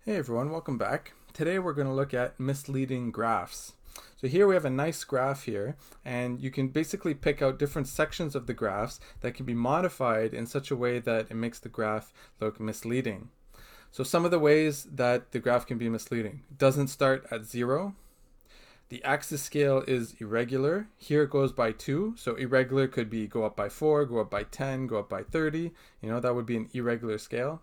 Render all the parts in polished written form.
Hey everyone, welcome back. Today we're going to look at misleading graphs. So here we have a nice graph here, and you can basically pick out different sections of the graphs that can be modified in such a way that it makes the graph look misleading. So some of the ways that the graph can be misleading: it doesn't start at 0. The axis scale is irregular. Here it goes by 2. So irregular could be go up by 4, go up by 10, go up by 30. That would be an irregular scale.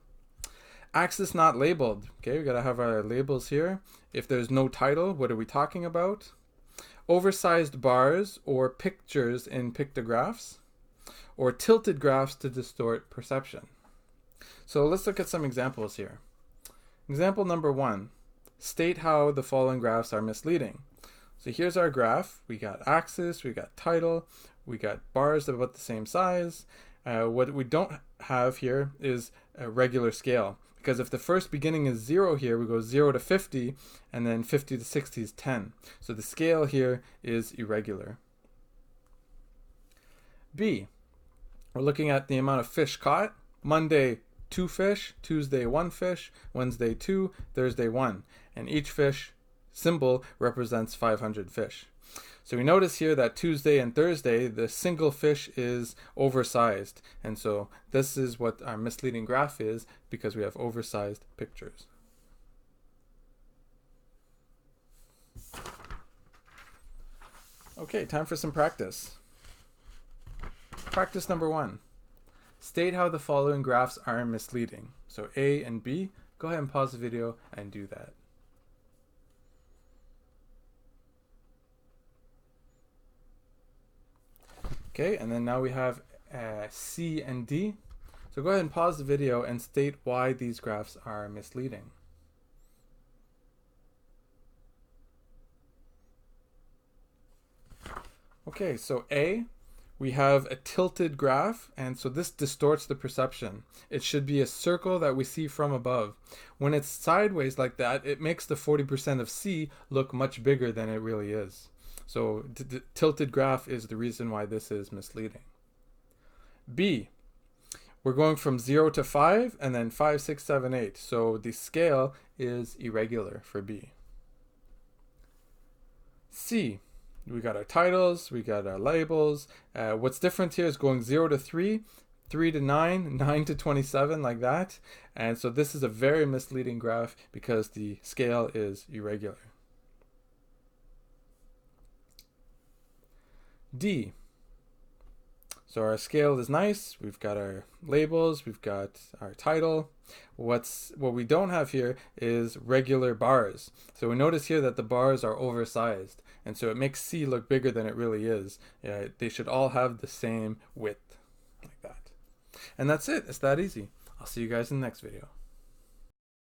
Axis not labeled. Okay, we gotta have our labels here. If there's no title, what are we talking about? Oversized bars or pictures in pictographs, or tilted graphs to distort perception. So let's look at some examples here. Example number 1. State how the following graphs are misleading. So here's our graph. We got axis, we got title, we got bars about the same size. What we don't have here is a regular scale, because if the first beginning is 0 here, we go 0 to 50, and then 50 to 60 is 10. So the scale here is irregular. B, we're looking at the amount of fish caught. Monday, 2 fish, Tuesday, 1 fish, Wednesday, 2, Thursday, 1. And each fish symbol represents 500 fish. So we notice here that Tuesday and Thursday, the single fish is oversized. And so this is what our misleading graph is, because we have oversized pictures. Okay, time for some practice. Practice number 1. State how the following graphs are misleading. So A and B, go ahead and pause the video and do that. Okay, and then now we have C and D. So go ahead and pause the video and state why these graphs are misleading. Okay, so A, we have a tilted graph, and so this distorts the perception. It should be a circle that we see from above. When it's sideways like that, it makes the 40% of C look much bigger than it really is. So the tilted graph is the reason why this is misleading. B, we're going from 0 to 5, and then 5, 6, 7, 8. So the scale is irregular for B. C, we got our titles, we got our labels. What's different here is going 0 to 3, 3 to 9, 9 to 27, like that. And so this is a very misleading graph because the scale is irregular. D, so our scale is nice, we've got our labels, we've got our title. What we don't have here is regular bars. So we notice here that the bars are oversized, and so it makes C look bigger than it really is. They should all have the same width, like that. And that's it. It's that easy. I'll see you guys in the next video.